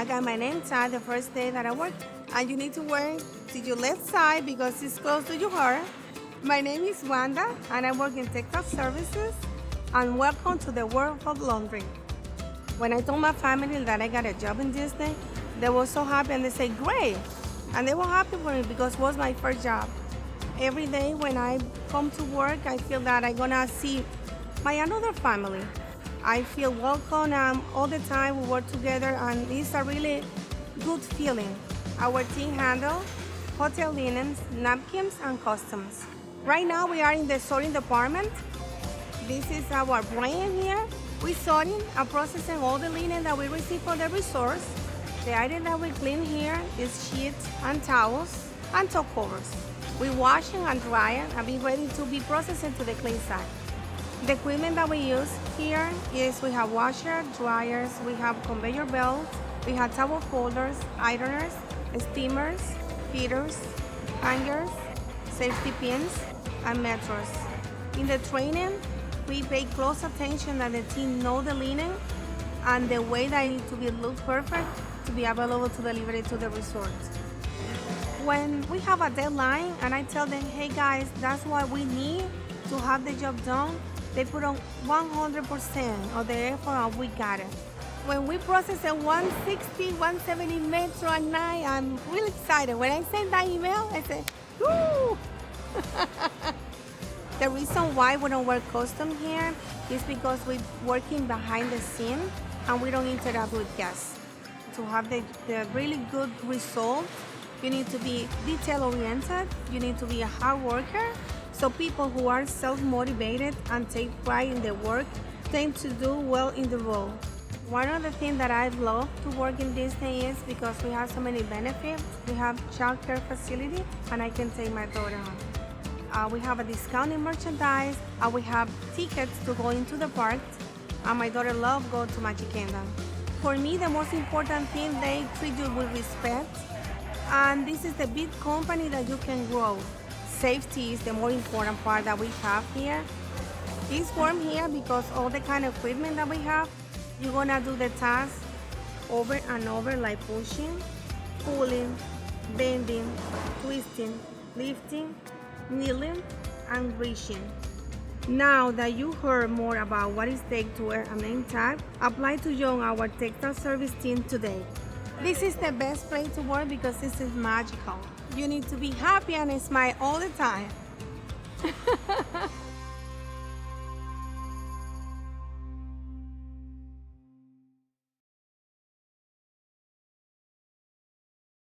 I got my name tag the first day that I worked. And you need to wear to your left side because it's close to your heart. My name is Wanda, and I work in Textile Services. And welcome to the world of laundry. When I told my family that I got a job in Disney, they were so happy and they said, great. And they were happy for me because it was my first job. Every day when I come to work, I feel that I'm gonna see my another family. I feel welcome all the time. We work together and it's a really good feeling. Our team handle hotel linens, napkins, and customs. Right now we are in the sorting department. This is our brain here. We're sorting and processing all the linen that we receive from the resorts. The item that we clean here is sheets and towels and top covers. We wash and dry it and be ready to be processed to the clean side. The equipment that we use here is we have washer, dryers, we have conveyor belts, we have towel folders, ironers, steamers, feeders, hangers, safety pins, and meters. In the training, we pay close attention that the team know the linen and the way that it needs to be look perfect to be available to deliver it to the resort. When we have a deadline and I tell them, hey guys, that's what we need to have the job done, they put on 100% of the effort and we got it. When we process a 160, 170 metro a night, I'm really excited. When I send that email, I say, woo! The reason why we don't work custom here is because we're working behind the scene and we don't interact with guests. To have the really good result, you need to be detail-oriented, you need to be a hard worker, so people who are self-motivated and take pride in their work tend to do well in the role. One of the things that I love to work in Disney is because we have so many benefits. We have childcare facility and I can take my daughter home. We have a discount in merchandise and we have tickets to go into the parks and my daughter loves going to Magic Kingdom. For me, the most important thing, they treat you with respect. And this is the big company that you can grow. Safety is the more important part that we have here. It's warm here because all the kind of equipment that we have, you're gonna do the task over and over like pushing, pulling, bending, twisting, lifting, kneeling, and reaching. Now that you heard more about what it takes to wear a name tag, apply to join our Textile Service team today. This is the best place to work because this is magical. You need to be happy and smile all the time.